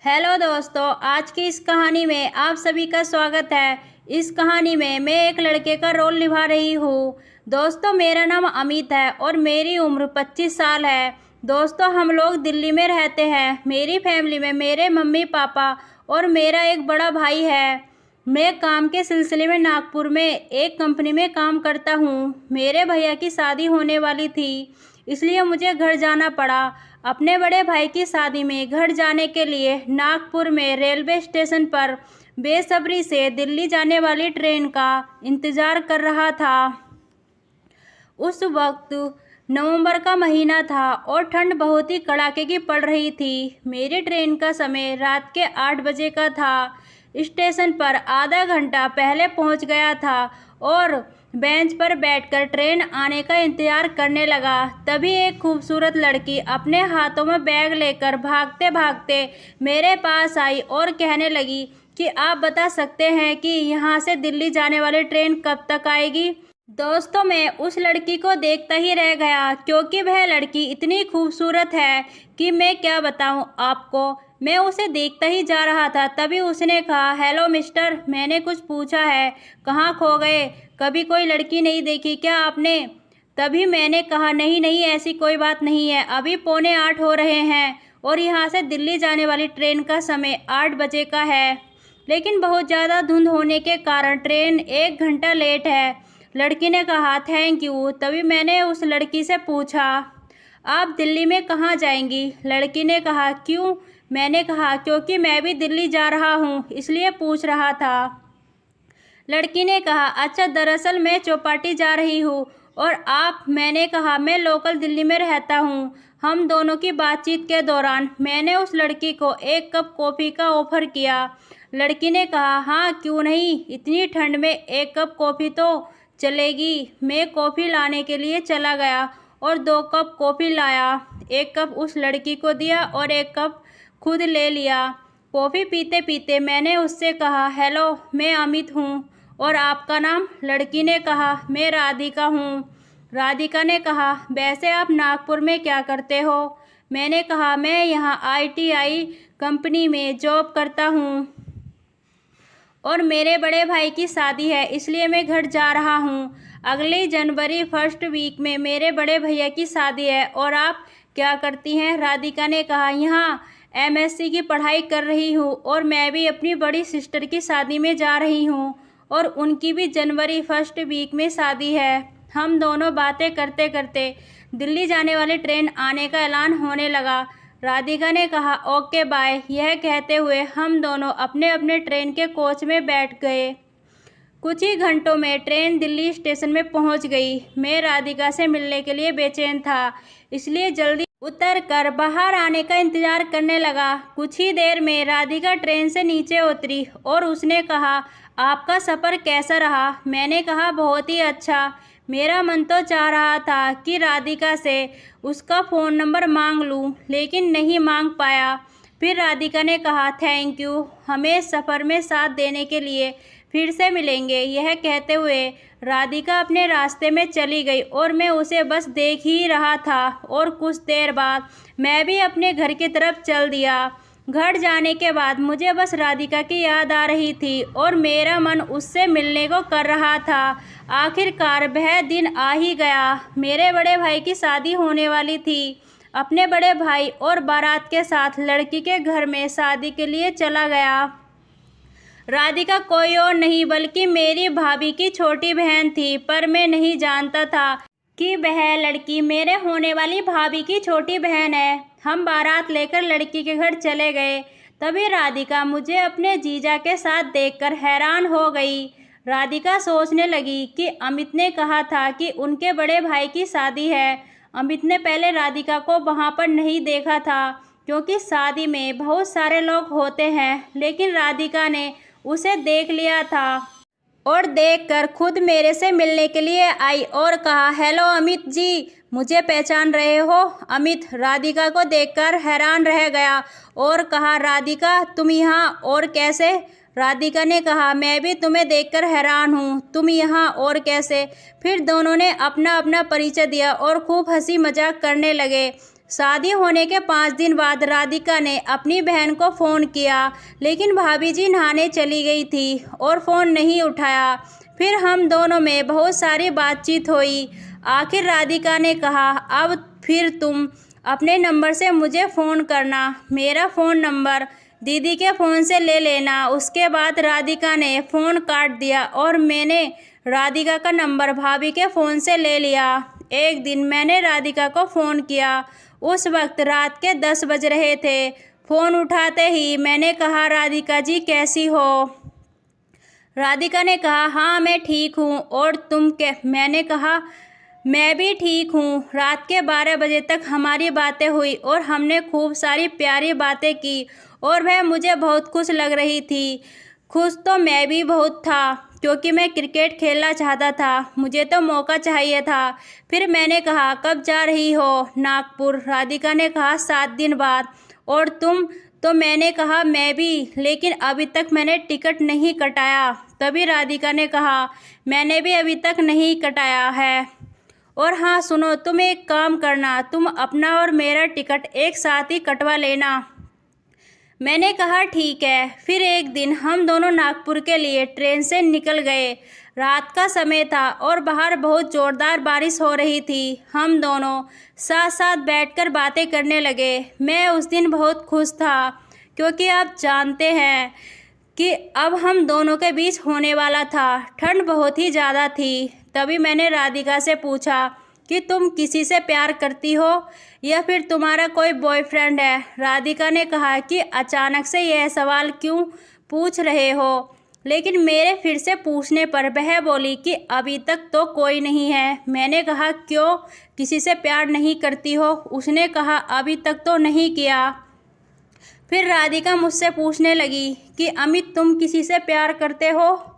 Hello दोस्तों, आज की इस कहानी में आप सभी का स्वागत है। इस कहानी में मैं एक लड़के का रोल निभा रही हूँ। दोस्तों, मेरा नाम अमित है और मेरी उम्र 25 साल है। दोस्तों, हम लोग दिल्ली में रहते हैं। मेरी फैमिली में मेरे मम्मी पापा और मेरा एक बड़ा भाई है। मैं काम के सिलसिले में नागपुर में एक कंपनी में काम करता हूँ। मेरे भैया की शादी होने वाली थी, इसलिए मुझे घर जाना पड़ा। अपने बड़े भाई की शादी में घर जाने के लिए नागपुर में रेलवे स्टेशन पर बेसब्री से दिल्ली जाने वाली ट्रेन का इंतज़ार कर रहा था। उस वक्त नवंबर का महीना था और ठंड बहुत ही कड़ाके की पड़ रही थी। मेरी ट्रेन का समय रात के 8 बजे का था। स्टेशन पर आधा घंटा पहले पहुंच गया था और बेंच पर बैठकर ट्रेन आने का इंतजार करने लगा। तभी एक खूबसूरत लड़की अपने हाथों में बैग लेकर भागते भागते मेरे पास आई और कहने लगी कि आप बता सकते हैं कि यहाँ से दिल्ली जाने वाली ट्रेन कब तक आएगी। दोस्तों, मैं उस लड़की को देखता ही रह गया, क्योंकि वह लड़की इतनी खूबसूरत है कि मैं क्या बताऊं आपको। मैं उसे देखता ही जा रहा था, तभी उसने कहा, हेलो मिस्टर, मैंने कुछ पूछा है, कहाँ खो गए? कभी कोई लड़की नहीं देखी क्या आपने? तभी मैंने कहा, नहीं नहीं, ऐसी कोई बात नहीं है। अभी 7:45 हो रहे हैं और यहाँ से दिल्ली जाने वाली ट्रेन का समय 8 बजे का है, लेकिन बहुत ज़्यादा धुंध होने के कारण ट्रेन 1 घंटा लेट है। लड़की ने कहा, थैंक यू। तभी मैंने उस लड़की से पूछा, आप दिल्ली में कहाँ जाएंगी? लड़की ने कहा, क्यों? मैंने कहा, क्योंकि मैं भी दिल्ली जा रहा हूँ, इसलिए पूछ रहा था। लड़की ने कहा, अच्छा, दरअसल मैं चौपाटी जा रही हूँ और आप? मैंने कहा, मैं लोकल दिल्ली में रहता हूँ। हम दोनों की बातचीत के दौरान मैंने उस लड़की को 1 कप कॉफ़ी का ऑफ़र किया। लड़की ने कहा, हाँ क्यों नहीं, इतनी ठंड में 1 कप कॉफ़ी तो चलेगी। मैं कॉफ़ी लाने के लिए चला गया और 2 कप कॉफ़ी लाया। 1 कप उस लड़की को दिया और 1 कप खुद ले लिया। कॉफ़ी पीते पीते मैंने उससे कहा, हेलो, मैं अमित हूँ और आपका नाम? लड़की ने कहा, मैं राधिका हूँ। राधिका ने कहा, वैसे आप नागपुर में क्या करते हो? मैंने कहा, मैं यहाँ ITI कंपनी में जॉब करता हूँ और मेरे बड़े भाई की शादी है, इसलिए मैं घर जा रहा हूँ। अगली जनवरी फर्स्ट वीक में मेरे बड़े भैया की शादी है। और आप क्या करती हैं? राधिका ने कहा, यहाँ MSc की पढ़ाई कर रही हूँ और मैं भी अपनी बड़ी सिस्टर की शादी में जा रही हूँ और उनकी भी जनवरी फर्स्ट वीक में शादी है। हम दोनों बातें करते करते दिल्ली जाने वाली ट्रेन आने का ऐलान होने लगा। राधिका ने कहा, ओके बाय। यह कहते हुए हम दोनों अपने अपने ट्रेन के कोच में बैठ गए। कुछ ही घंटों में ट्रेन दिल्ली स्टेशन में पहुंच गई। मैं राधिका से मिलने के लिए बेचैन था, इसलिए जल्दी उतर कर बाहर आने का इंतजार करने लगा। कुछ ही देर में राधिका ट्रेन से नीचे उतरी और उसने कहा, आपका सफ़र कैसा रहा? मैंने कहा, बहुत ही अच्छा। मेरा मन तो चाह रहा था कि राधिका से उसका फ़ोन नंबर मांग लूं, लेकिन नहीं मांग पाया। फिर राधिका ने कहा, थैंक यू, हमें सफ़र में साथ देने के लिए। फिर से मिलेंगे। यह कहते हुए राधिका अपने रास्ते में चली गई और मैं उसे बस देख ही रहा था और कुछ देर बाद मैं भी अपने घर की तरफ चल दिया। घर जाने के बाद मुझे बस राधिका की याद आ रही थी और मेरा मन उससे मिलने को कर रहा था। आखिरकार वह दिन आ ही गया। मेरे बड़े भाई की शादी होने वाली थी। अपने बड़े भाई और बारात के साथ लड़की के घर में शादी के लिए चला गया। राधिका कोई और नहीं बल्कि मेरी भाभी की छोटी बहन थी, पर मैं नहीं जानता था कि वह लड़की मेरे होने वाली भाभी की छोटी बहन है। हम बारात लेकर लड़की के घर चले गए। तभी राधिका मुझे अपने जीजा के साथ देखकर हैरान हो गई। राधिका सोचने लगी कि अमित ने कहा था कि उनके बड़े भाई की शादी है। अमित ने पहले राधिका को वहाँ पर नहीं देखा था, क्योंकि शादी में बहुत सारे लोग होते हैं, लेकिन राधिका ने उसे देख लिया था और देखकर खुद मेरे से मिलने के लिए आई और कहा, हेलो अमित जी, मुझे पहचान रहे हो? अमित राधिका को देखकर हैरान रह गया और कहा, राधिका, तुम यहाँ और कैसे? राधिका ने कहा, मैं भी तुम्हें देखकर हैरान हूँ, तुम यहाँ और कैसे? फिर दोनों ने अपना अपना परिचय दिया और खूब हंसी मजाक करने लगे। शादी होने के 5 दिन बाद राधिका ने अपनी बहन को फ़ोन किया, लेकिन भाभी जी नहाने चली गई थी और फ़ोन नहीं उठाया। फिर हम दोनों में बहुत सारी बातचीत हुई। आखिर राधिका ने कहा, अब फिर तुम अपने नंबर से मुझे फ़ोन करना, मेरा फ़ोन नंबर दीदी के फ़ोन से ले लेना। उसके बाद राधिका ने फ़ोन काट दिया और मैंने राधिका का नंबर भाभी के फ़ोन से ले लिया। एक दिन मैंने राधिका को फ़ोन किया। उस वक्त रात के 10 बज रहे थे। फ़ोन उठाते ही मैंने कहा, राधिका जी कैसी हो? राधिका ने कहा, हाँ मैं ठीक हूँ, और तुम मैंने कहा, मैं भी ठीक हूँ। रात के 12 बजे तक हमारी बातें हुई और हमने खूब सारी प्यारी बातें की और वह मुझे बहुत खुश लग रही थी। खुश तो मैं भी बहुत था, क्योंकि मैं क्रिकेट खेलना चाहता था, मुझे तो मौका चाहिए था। फिर मैंने कहा, कब जा रही हो नागपुर? राधिका ने कहा, 7 दिन बाद। और तुम? तो मैंने कहा, मैं भी, लेकिन अभी तक मैंने टिकट नहीं कटाया। तभी राधिका ने कहा, मैंने भी अभी तक नहीं कटाया है। और हाँ सुनो, तुम एक काम करना, तुम अपना और मेरा टिकट एक साथ ही कटवा लेना। मैंने कहा, ठीक है। फिर एक दिन हम दोनों नागपुर के लिए ट्रेन से निकल गए। रात का समय था और बाहर बहुत ज़ोरदार बारिश हो रही थी। हम दोनों साथ साथ बैठकर बातें करने लगे। मैं उस दिन बहुत खुश था, क्योंकि आप जानते हैं कि अब हम दोनों के बीच होने वाला था। ठंड बहुत ही ज़्यादा थी। तभी मैंने राधिका से पूछा कि तुम किसी से प्यार करती हो या फिर तुम्हारा कोई बॉयफ्रेंड है? राधिका ने कहा कि अचानक से यह सवाल क्यों पूछ रहे हो? लेकिन मेरे फिर से पूछने पर वह बोली कि अभी तक तो कोई नहीं है। मैंने कहा, क्यों, किसी से प्यार नहीं करती हो? उसने कहा, अभी तक तो नहीं किया। फिर राधिका मुझसे पूछने लगी कि अमित, तुम किसी से प्यार करते हो?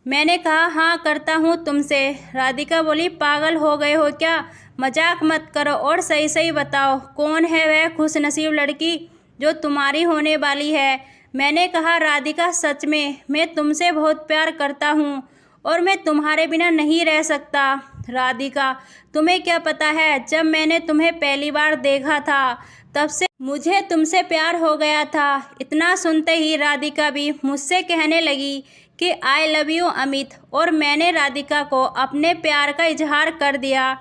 मैंने कहा, हाँ करता हूँ तुमसे। राधिका बोली, पागल हो गए हो क्या? मजाक मत करो और सही सही बताओ, कौन है वह खुशनसीब लड़की जो तुम्हारी होने वाली है? मैंने कहा, राधिका सच में मैं तुमसे बहुत प्यार करता हूँ और मैं तुम्हारे बिना नहीं रह सकता। राधिका, तुम्हें क्या पता है, जब मैंने तुम्हें पहली बार देखा था तब से मुझे तुमसे प्यार हो गया था। इतना सुनते ही राधिका भी मुझसे कहने लगी कि आई लव यू अमित, और मैंने राधिका को अपने प्यार का इजहार कर दिया।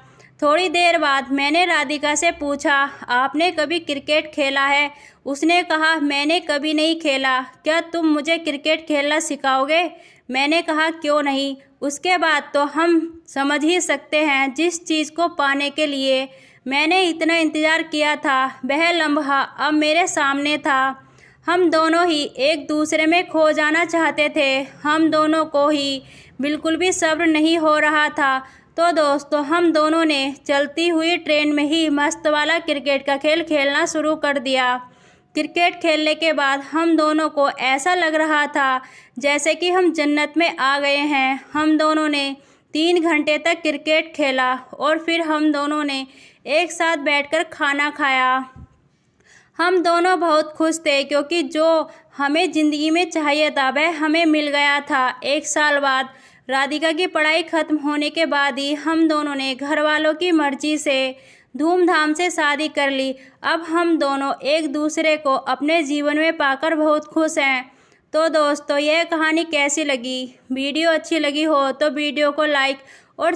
थोड़ी देर बाद मैंने राधिका से पूछा, आपने कभी क्रिकेट खेला है? उसने कहा, मैंने कभी नहीं खेला। क्या तुम मुझे क्रिकेट खेलना सिखाओगे? मैंने कहा, क्यों नहीं। उसके बाद तो हम समझ ही सकते हैं, जिस चीज़ को पाने के लिए मैंने इतना इंतज़ार किया था, वह लम्हा अब मेरे सामने था। हम दोनों ही एक दूसरे में खो जाना चाहते थे। हम दोनों को ही बिल्कुल भी सब्र नहीं हो रहा था। तो दोस्तों, हम दोनों ने चलती हुई ट्रेन में ही मस्त वाला क्रिकेट का खेल खेलना शुरू कर दिया। क्रिकेट खेलने के बाद हम दोनों को ऐसा लग रहा था जैसे कि हम जन्नत में आ गए हैं। हम दोनों ने 3 घंटे तक क्रिकेट खेला और फिर हम दोनों ने एक साथ बैठकर खाना खाया। हम दोनों बहुत खुश थे, क्योंकि जो हमें ज़िंदगी में चाहिए था वह हमें मिल गया था। 1 साल बाद राधिका की पढ़ाई ख़त्म होने के बाद ही हम दोनों ने घर वालों की मर्ज़ी से धूमधाम से शादी कर ली। अब हम दोनों एक दूसरे को अपने जीवन में पाकर बहुत खुश हैं। तो दोस्तों, यह कहानी कैसी लगी? वीडियो अच्छी लगी हो तो वीडियो को लाइक और